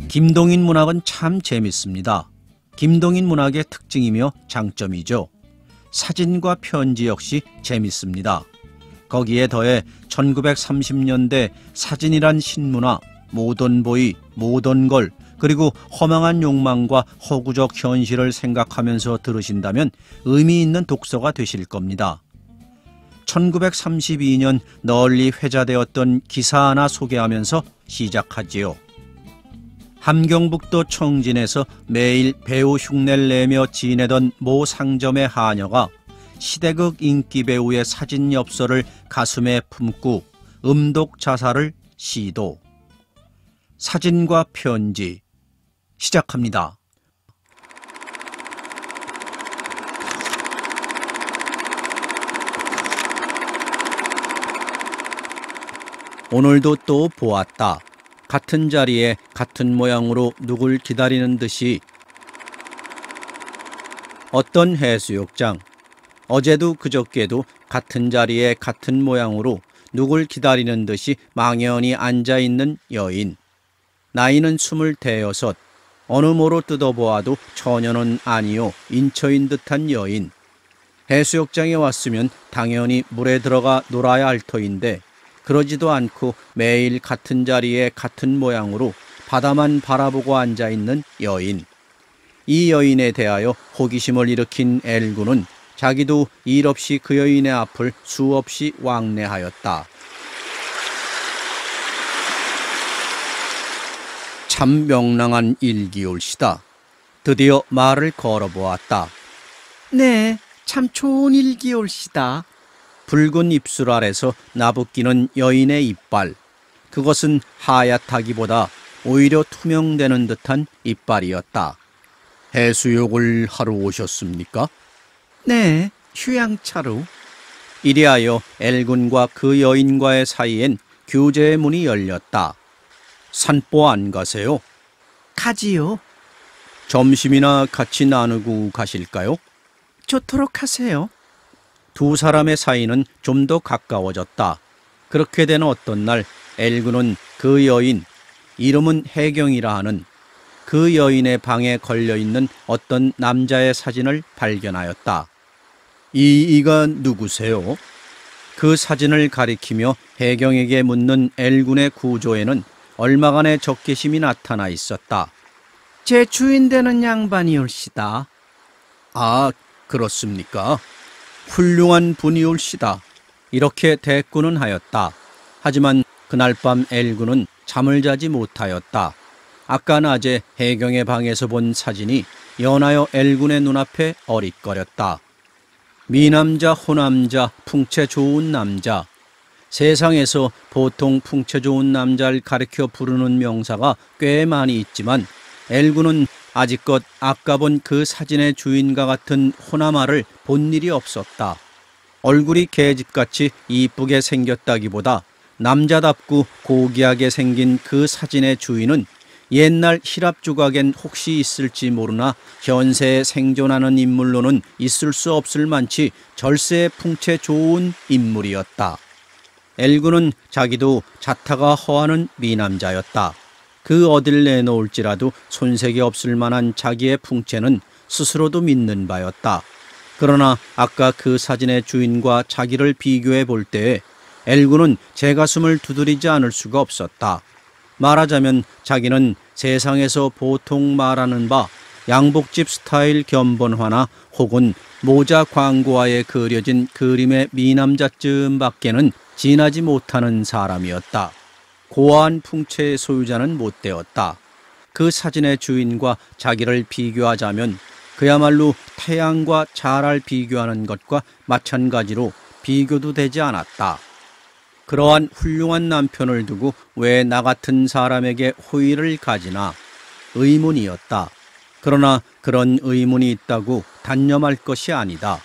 김동인 문학은 참 재밌습니다. 김동인 문학의 특징이며 장점이죠. 사진과 편지 역시 재밌습니다. 거기에 더해 1930년대 사진이란 신문화, 모던보이, 모던걸, 그리고 허망한 욕망과 허구적 현실을 생각하면서 들으신다면 의미 있는 독서가 되실 겁니다. 1932년 널리 회자되었던 기사 하나 소개하면서 시작하지요. 함경북도 청진에서 매일 배우 흉내를 내며 지내던 모 상점의 하녀가 시대극 인기 배우의 사진 엽서를 가슴에 품고 음독 자살을 시도. 사진과 편지 시작합니다. 오늘도 또 보았다. 같은 자리에 같은 모양으로 누굴 기다리는 듯이. 어떤 해수욕장. 어제도 그저께도 같은 자리에 같은 모양으로 누굴 기다리는 듯이 망연히 앉아있는 여인. 나이는 26. 어느 모로 뜯어보아도 처녀는 아니요 인처인 듯한 여인. 해수욕장에 왔으면 당연히 물에 들어가 놀아야 할 터인데 그러지도 않고 매일 같은 자리에 같은 모양으로 바다만 바라보고 앉아있는 여인. 이 여인에 대하여 호기심을 일으킨 엘군은 자기도 일 없이 그 여인의 앞을 수없이 왕래하였다. 참 명랑한 일기올시다. 드디어 말을 걸어보았다. 네, 참 좋은 일기올시다. 붉은 입술 아래서 나부끼는 여인의 이빨. 그것은 하얗다기보다 오히려 투명되는 듯한 이빨이었다. 해수욕을 하러 오셨습니까? 네, 휴양차로. 이리하여 엘군과 그 여인과의 사이엔 규제의 문이 열렸다. 산보 안 가세요? 가지요. 점심이나 같이 나누고 가실까요? 좋도록 하세요. 두 사람의 사이는 좀 더 가까워졌다. 그렇게 된 어떤 날 엘군은 그 여인, 이름은 혜경이라 하는 그 여인의 방에 걸려있는 어떤 남자의 사진을 발견하였다. 이가 누구세요? 그 사진을 가리키며 혜경에게 묻는 엘군의 구조에는 얼마간의 적개심이 나타나 있었다. 제 주인 되는 양반이올시다. 아, 그렇습니까? 훌륭한 분이올시다. 이렇게 대꾸는 하였다. 하지만 그날 밤 엘군은 잠을 자지 못하였다. 아까 낮에 혜경의 방에서 본 사진이 연하여 엘군의 눈앞에 어릿거렸다. 미남자, 호남자, 풍채 좋은 남자. 세상에서 보통 풍채 좋은 남자를 가리켜 부르는 명사가 꽤 많이 있지만 엘군은 아직껏 아까 본 그 사진의 주인과 같은 호남아를 본 일이 없었다. 얼굴이 계집같이 이쁘게 생겼다기보다 남자답고 고귀하게 생긴 그 사진의 주인은 옛날 히랍 조각엔 혹시 있을지 모르나 현세에 생존하는 인물로는 있을 수 없을 만치 절세의 풍채 좋은 인물이었다. 엘군은 자기도 자타가 허하는 미남자였다. 그 어딜 내놓을지라도 손색이 없을 만한 자기의 풍채는 스스로도 믿는 바였다. 그러나 아까 그 사진의 주인과 자기를 비교해 볼 때에 엘군은 제 가슴을 두드리지 않을 수가 없었다. 말하자면 자기는 세상에서 보통 말하는 바 양복집 스타일 견본화나 혹은 모자 광고화에 그려진 그림의 미남자쯤밖에는 지나지 못하는 사람이었다. 고아한 풍채의 소유자는 못 되었다. 그 사진의 주인과 자기를 비교하자면 그야말로 태양과 자랄 비교하는 것과 마찬가지로 비교도 되지 않았다. 그러한 훌륭한 남편을 두고 왜 나 같은 사람에게 호의를 가지나 의문이었다. 그러나 그런 의문이 있다고 단념할 것이 아니다.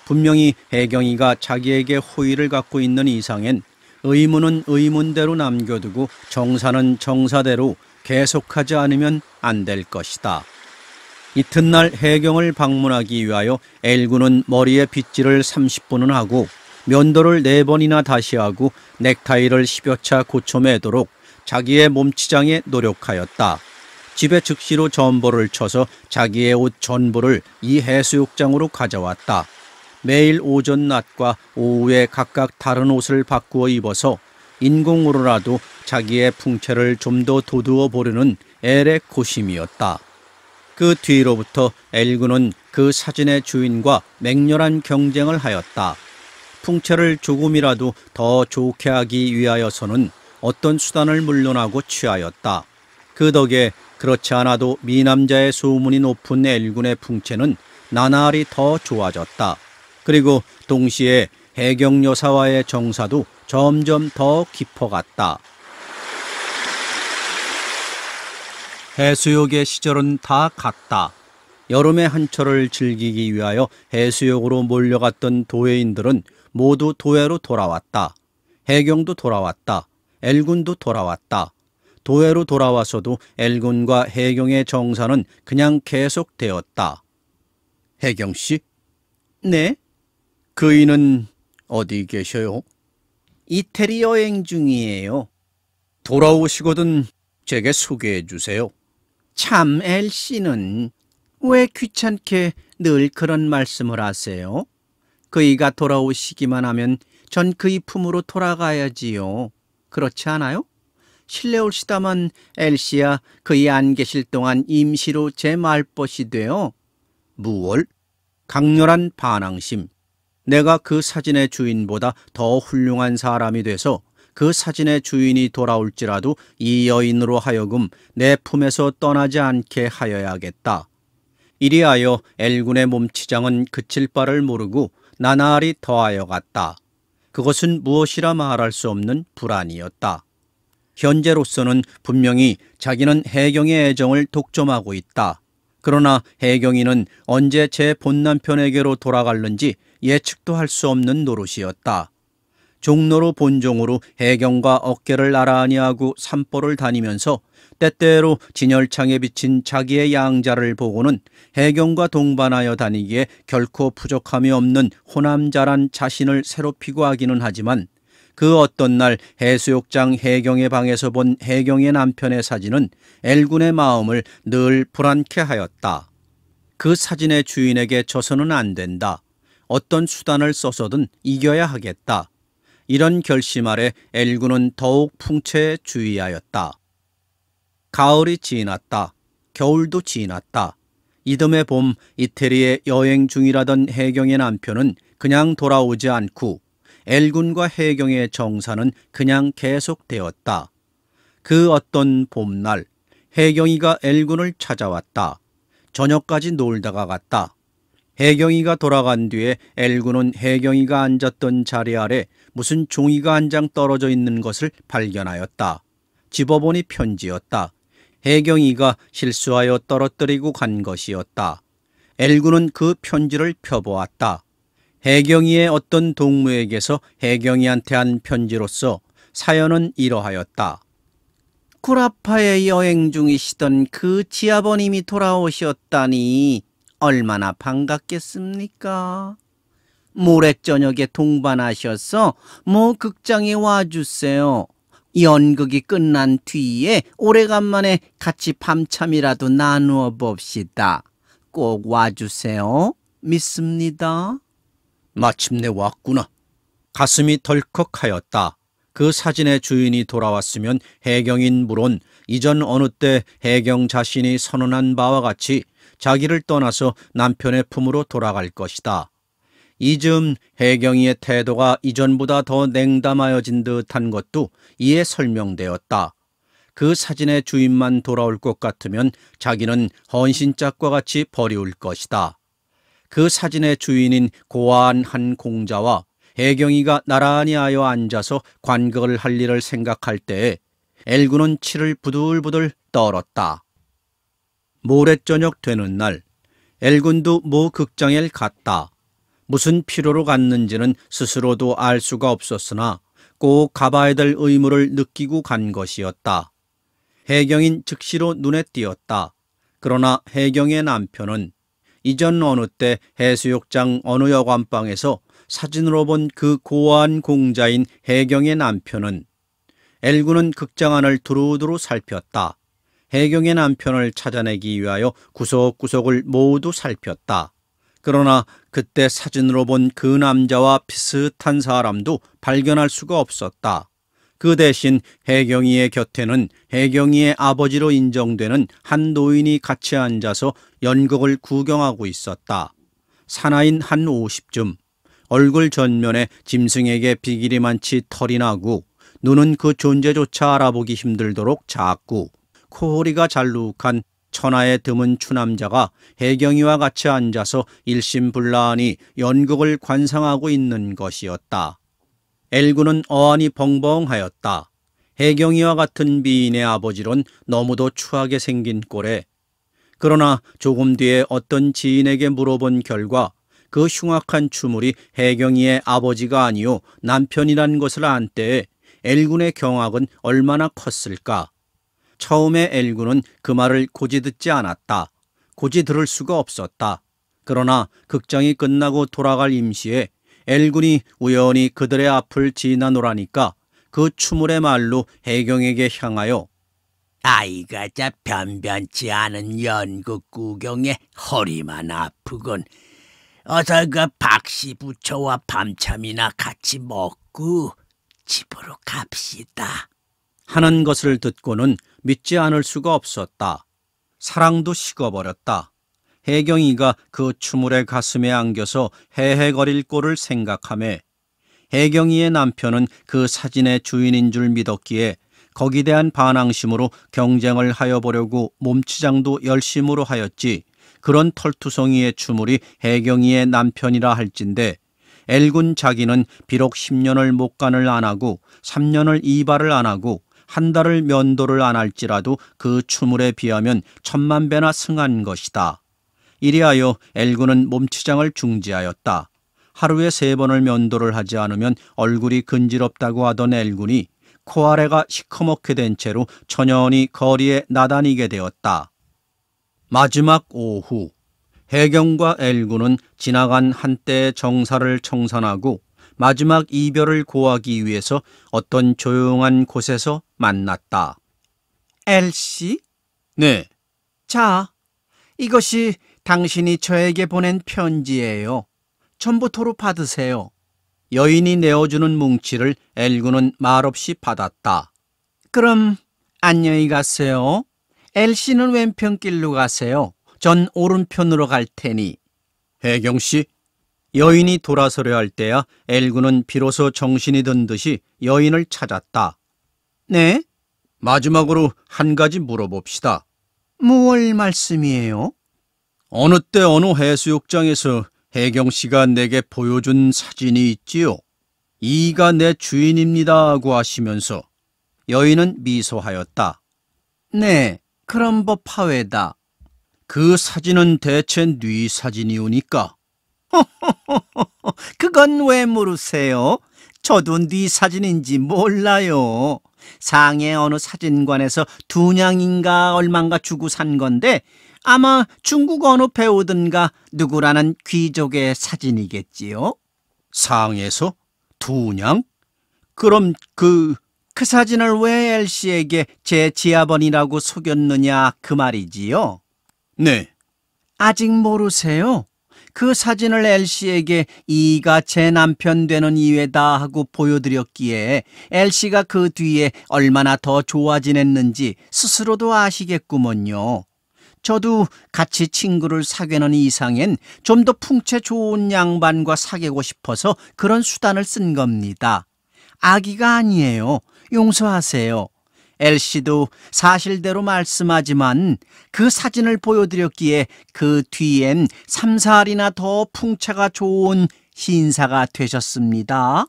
분명히 혜경이가 자기에게 호의를 갖고 있는 이상엔 의문은 의문대로 남겨두고 정사는 정사대로 계속하지 않으면 안 될 것이다. 이튿날 혜경을 방문하기 위하여 엘군은 머리에 빗질을 30분은 하고 면도를 4번이나 다시 하고 넥타이를 10여 차 고쳐 매도록 자기의 몸치장에 노력하였다. 집에 즉시로 전보를 쳐서 자기의 옷 전부를 이 해수욕장으로 가져왔다. 매일 오전 낮과 오후에 각각 다른 옷을 바꾸어 입어서 인공으로라도 자기의 풍채를 좀 더 돋우어 보려는 엘의 고심이었다. 그 뒤로부터 엘군은 그 사진의 주인과 맹렬한 경쟁을 하였다. 풍채를 조금이라도 더 좋게 하기 위하여서는 어떤 수단을 물론하고 취하였다. 그 덕에 그렇지 않아도 미남자의 소문이 높은 엘군의 풍채는 나날이 더 좋아졌다. 그리고 동시에 해경 여사와의 정사도 점점 더 깊어갔다. 해수욕의 시절은 다 갔다. 여름의 한철을 즐기기 위하여 해수욕으로 몰려갔던 도회인들은 모두 도회로 돌아왔다. 해경도 돌아왔다. 엘군도 돌아왔다. 도회로 돌아와서도 엘군과 해경의 정사는 그냥 계속되었다. 해경 씨? 네? 그이는 어디 계셔요? 이태리 여행 중이에요. 돌아오시거든 제게 소개해 주세요. 참, 엘씨는 왜 귀찮게 늘 그런 말씀을 하세요? 그이가 돌아오시기만 하면 전 그이 품으로 돌아가야지요. 그렇지 않아요? 실례 올시다만 엘씨야 그이 안 계실 동안 임시로 제 말벗이 돼요. 무얼? 강렬한 반항심. 내가 그 사진의 주인보다 더 훌륭한 사람이 돼서 그 사진의 주인이 돌아올지라도 이 여인으로 하여금 내 품에서 떠나지 않게 하여야겠다. 이리하여 엘군의 몸치장은 그칠 바를 모르고 나날이 더하여 갔다. 그것은 무엇이라 말할 수 없는 불안이었다. 현재로서는 분명히 자기는 해경의 애정을 독점하고 있다. 그러나 해경이는 언제 제 본남편에게로 돌아갈는지 예측도 할 수 없는 노릇이었다. 종로로 본종으로 해경과 어깨를 나란히 하고 산보를 다니면서 때때로 진열창에 비친 자기의 양자를 보고는 해경과 동반하여 다니기에 결코 부족함이 없는 호남자란 자신을 새롭히고 하기는 하지만 그 어떤 날 해수욕장 해경의 방에서 본 해경의 남편의 사진은 엘군의 마음을 늘 불안케 하였다. 그 사진의 주인에게 져서는 안 된다. 어떤 수단을 써서든 이겨야 하겠다. 이런 결심 아래 엘군은 더욱 풍채에 주의하였다. 가을이 지났다. 겨울도 지났다. 이듬해 봄 이태리에 여행 중이라던 해경의 남편은 그냥 돌아오지 않고 엘군과 해경의 정사는 그냥 계속되었다. 그 어떤 봄날 해경이가 엘군을 찾아왔다. 저녁까지 놀다가 갔다. 해경이가 돌아간 뒤에 엘군은 해경이가 앉았던 자리 아래 무슨 종이가 한 장 떨어져 있는 것을 발견하였다. 집어보니 편지였다. 해경이가 실수하여 떨어뜨리고 간 것이었다. 엘군은 그 편지를 펴보았다. 해경이의 어떤 동무에게서 해경이한테 한 편지로서 사연은 이러하였다. 구라파에 여행 중이시던 그 지아버님이 돌아오셨다니 얼마나 반갑겠습니까? 모레 저녁에 동반하셔서 극장에 와주세요. 연극이 끝난 뒤에 오래간만에 같이 밤참이라도 나누어 봅시다. 꼭 와주세요. 믿습니다. 마침내 왔구나. 가슴이 덜컥하였다. 그 사진의 주인이 돌아왔으면 해경인 물론 이전 어느 때 해경 자신이 선언한 바와 같이 자기를 떠나서 남편의 품으로 돌아갈 것이다. 이즈음 해경이의 태도가 이전보다 더 냉담하여진 듯한 것도 이에 설명되었다. 그 사진의 주인만 돌아올 것 같으면 자기는 헌신짝과 같이 버리울 것이다. 그 사진의 주인인 고아한 한 공자와 해경이가 나란히 하여 앉아서 관극을 할 일을 생각할 때에 엘군은 치를 부들부들 떨었다. 모레저녁 되는 날 엘군도 모 극장에 갔다. 무슨 필요로 갔는지는 스스로도 알 수가 없었으나 꼭 가봐야 될 의무를 느끼고 간 것이었다. 해경인 즉시로 눈에 띄었다. 그러나 해경의 남편은 이전 어느 때 해수욕장 어느 여관방에서 사진으로 본 그 고아한 공자인 해경의 남편은 엘군은 극장 안을 두루두루 살폈다. 해경의 남편을 찾아내기 위하여 구석구석을 모두 살폈다. 그러나 그때 사진으로 본 그 남자와 비슷한 사람도 발견할 수가 없었다. 그 대신 해경이의 곁에는 해경이의 아버지로 인정되는 한 노인이 같이 앉아서 연극을 구경하고 있었다. 사나인 한 50쯤, 얼굴 전면에 짐승에게 비기리만치 털이 나고 눈은 그 존재조차 알아보기 힘들도록 작고 코골이가 잘룩한 천하의 드문 추남자가 해경이와 같이 앉아서 일심불란히 연극을 관상하고 있는 것이었다. 엘군은 어안이 벙벙하였다. 해경이와 같은 미인의 아버지론 너무도 추하게 생긴 꼴에. 그러나 조금 뒤에 어떤 지인에게 물어본 결과 그 흉악한 추물이 해경이의 아버지가 아니요 남편이란 것을 안 때에 엘군의 경악은 얼마나 컸을까. 처음에 엘군은 그 말을 고지 듣지 않았다. 고지 들을 수가 없었다. 그러나 극장이 끝나고 돌아갈 임시에 엘군이 우연히 그들의 앞을 지나노라니까 그 추물의 말로 해경에게 향하여 아이가 자 변변치 않은 연극 구경에 허리만 아프군. 어서 그 박씨 부처와 밤참이나 같이 먹고 집으로 갑시다. 하는 것을 듣고는 믿지 않을 수가 없었다. 사랑도 식어버렸다. 해경이가 그 추물의 가슴에 안겨서 헤헤거릴 꼴을 생각하며 해경이의 남편은 그 사진의 주인인 줄 믿었기에 거기 대한 반항심으로 경쟁을 하여 보려고 몸치장도 열심으로 하였지 그런 털투성이의 추물이 해경이의 남편이라 할진데 엘군 자기는 비록 10년을 목간을 안 하고 3년을 이발을 안 하고 한 달을 면도를 안 할지라도 그 추물에 비하면 10,000배나 승한 것이다. 이리하여 엘군은 몸치장을 중지하였다. 하루에 3번을 면도를 하지 않으면 얼굴이 근지럽다고 하던 엘군이 코아래가 시커멓게 된 채로 천연히 거리에 나다니게 되었다. 마지막 오후, 해경과 엘군은 지나간 한때의 정사를 청산하고 마지막 이별을 고하기 위해서 어떤 조용한 곳에서 만났다. 엘씨? 네. 자, 이것이 당신이 저에게 보낸 편지예요. 전부토로 받으세요. 여인이 내어주는 뭉치를 엘군은 말없이 받았다. 그럼 안녕히 가세요. 엘씨는 왼편길로 가세요. 전 오른편으로 갈 테니. 해경씨, 여인이 돌아서려 할 때야 엘군은 비로소 정신이 든 듯이 여인을 찾았다. 네? 마지막으로 한 가지 물어봅시다. 무얼 말씀이에요? 어느 때 어느 해수욕장에서 해경씨가 내게 보여준 사진이 있지요. 이가 내 주인입니다고 하시면서. 여인은 미소하였다. 네, 그런 법 하외다. 그 사진은 대체 네 사진이오니까. 그건 왜 물으세요? 저도 네 사진인지 몰라요. 상해 어느 사진관에서 2냥인가 얼만가 주고 산 건데 아마 중국 어느 배우든가 누구라는 귀족의 사진이겠지요. 상에서 2냥? 그럼 그 사진을 왜 엘씨에게 제 지아번이라고 속였느냐 그 말이지요. 네. 아직 모르세요? 그 사진을 엘씨에게 이가 제 남편 되는 이유다 하고 보여드렸기에 엘씨가 그 뒤에 얼마나 더 좋아 지냈는지 스스로도 아시겠구먼요. 저도 같이 친구를 사귀는 이상엔 좀 더 풍채 좋은 양반과 사귀고 싶어서 그런 수단을 쓴 겁니다. 악의가 아니에요. 용서하세요. 엘씨도 사실대로 말씀하지만 그 사진을 보여드렸기에 그 뒤엔 3~4알이나 더 풍채가 좋은 신사가 되셨습니다.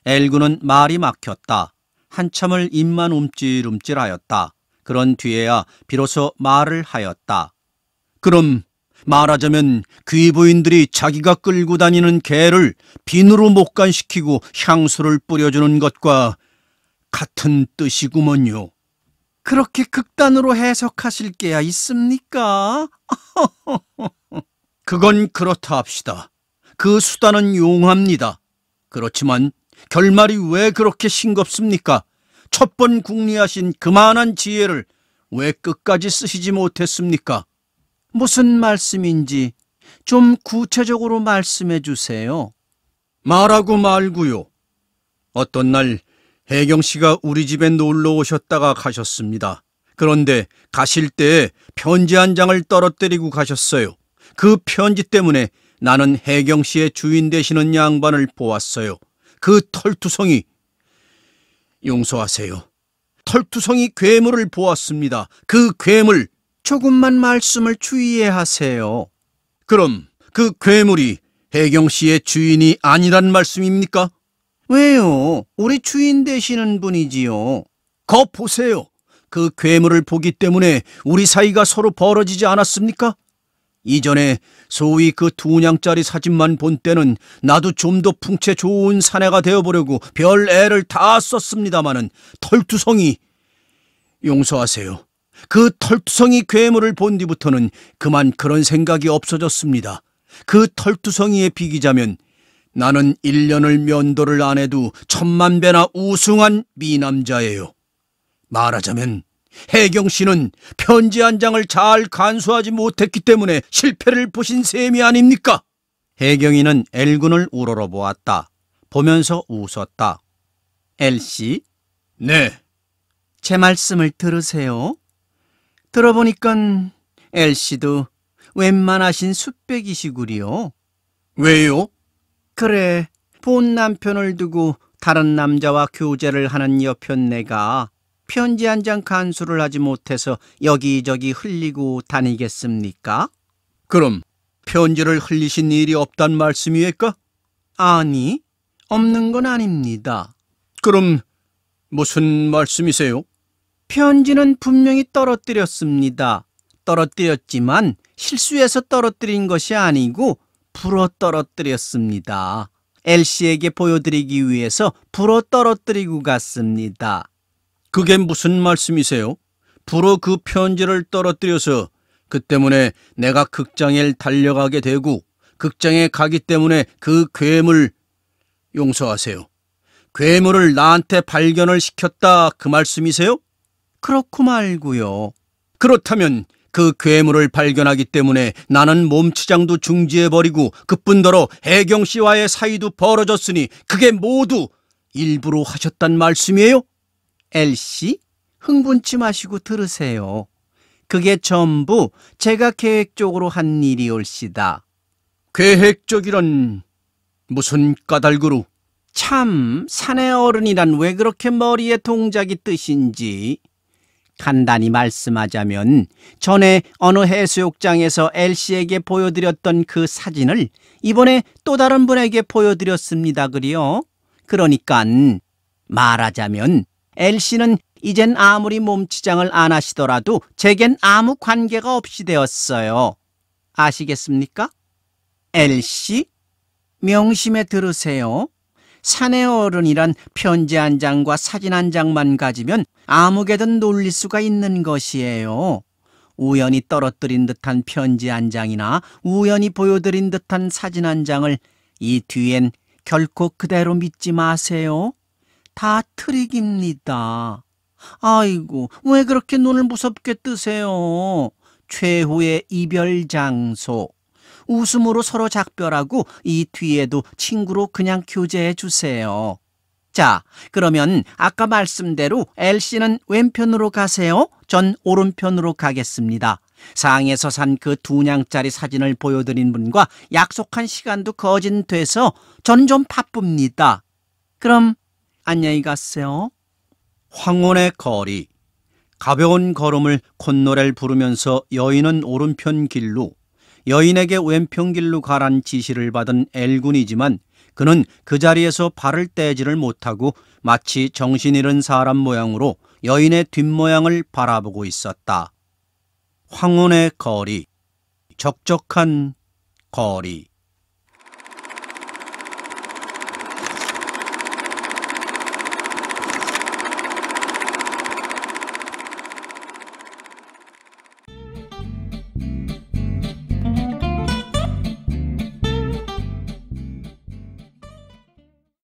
엘군은 말이 막혔다. 한참을 입만 움찔움찔하였다. 그런 뒤에야 비로소 말을 하였다. 그럼 말하자면 귀부인들이 자기가 끌고 다니는 개를 비누로 목간시키고 향수를 뿌려주는 것과 같은 뜻이구먼요. 그렇게 극단으로 해석하실 게야 있습니까? 그건 그렇다 합시다. 그 수단은 용합니다. 그렇지만 결말이 왜 그렇게 싱겁습니까? 첫 번 궁리하신 그만한 지혜를 왜 끝까지 쓰시지 못했습니까? 무슨 말씀인지 좀 구체적으로 말씀해 주세요. 말하고 말고요. 어떤 날 혜경 씨가 우리 집에 놀러 오셨다가 가셨습니다. 그런데 가실 때 편지 한 장을 떨어뜨리고 가셨어요. 그 편지 때문에 나는 혜경 씨의 주인 되시는 양반을 보았어요. 그 털투성이, 용서하세요. 털투성이 괴물을 보았습니다. 그 괴물. 조금만 말씀을 주의해 하세요. 그럼 그 괴물이 혜경 씨의 주인이 아니란 말씀입니까? 왜요? 우리 주인 되시는 분이지요. 거 보세요. 그 괴물을 보기 때문에 우리 사이가 서로 벌어지지 않았습니까? 이전에 소위 그 2냥짜리 사진만 본 때는 나도 좀 더 풍채 좋은 사내가 되어보려고 별 애를 다 썼습니다마는 털투성이, 용서하세요. 그 털투성이 괴물을 본 뒤부터는 그만 그런 생각이 없어졌습니다. 그 털투성이에 비기자면 나는 1년을 면도를 안 해도 1000만 배나 우승한 미남자예요. 말하자면 혜경 씨는 편지 한 장을 잘 간수하지 못했기 때문에 실패를 보신 셈이 아닙니까? 혜경이는 엘군을 우러러보았다. 보면서 웃었다. 엘씨, 네. 제 말씀을 들으세요. 들어보니깐 엘씨도 웬만하신 숫백이시구려. 왜요? 그래, 본 남편을 두고 다른 남자와 교제를 하는 여편네가 편지 한 장 간수를 하지 못해서 여기저기 흘리고 다니겠습니까? 그럼 편지를 흘리신 일이 없단 말씀이에까? 아니, 없는 건 아닙니다. 그럼 무슨 말씀이세요? 편지는 분명히 떨어뜨렸습니다. 떨어뜨렸지만 실수해서 떨어뜨린 것이 아니고 불어 떨어뜨렸습니다. 엘씨에게 보여드리기 위해서 불어 떨어뜨리고 갔습니다. 그게 무슨 말씀이세요? 불어 그 편지를 떨어뜨려서 그 때문에 내가 극장에 달려가게 되고 극장에 가기 때문에 그 괴물, 용서하세요. 괴물을 나한테 발견을 시켰다 그 말씀이세요? 그렇고 말고요. 그렇다면 그 괴물을 발견하기 때문에 나는 몸치장도 중지해버리고 그뿐더러 혜경 씨와의 사이도 벌어졌으니 그게 모두 일부러 하셨단 말씀이에요? 엘씨, 흥분치 마시고 들으세요. 그게 전부 제가 계획적으로 한 일이올시다. 계획적이란 무슨 까닭으로? 참, 사내 어른이란 왜 그렇게 머리에 동작이 뜨신지. 간단히 말씀하자면 전에 어느 해수욕장에서 엘씨에게 보여드렸던 그 사진을 이번에 또 다른 분에게 보여드렸습니다. 그리요. 그러니깐 말하자면 엘씨는 이젠 아무리 몸치장을 안 하시더라도 제겐 아무 관계가 없이 되었어요. 아시겠습니까? 엘씨, 명심해 들으세요. 사내 어른이란 편지 한 장과 사진 한 장만 가지면 아무개든 놀릴 수가 있는 것이에요. 우연히 떨어뜨린 듯한 편지 한 장이나 우연히 보여드린 듯한 사진 한 장을 이 뒤엔 결코 그대로 믿지 마세요. 다 트릭입니다. 아이고, 왜 그렇게 눈을 무섭게 뜨세요? 최후의 이별 장소. 웃음으로 서로 작별하고 이 뒤에도 친구로 그냥 교제해 주세요. 자, 그러면 아까 말씀대로 엘씨는 왼편으로 가세요. 전 오른편으로 가겠습니다. 상에서 산 그 2냥짜리 사진을 보여드린 분과 약속한 시간도 거진돼서 전 좀 바쁩니다. 그럼 안녕히 가세요. 황혼의 거리. 가벼운 걸음을 콧노래를 부르면서 여인은 오른편 길로, 여인에게 왼편 길로 가란 지시를 받은 엘군이지만 그는 그 자리에서 발을 떼지를 못하고 마치 정신 잃은 사람 모양으로 여인의 뒷모양을 바라보고 있었다. 황혼의 거리, 적적한 거리.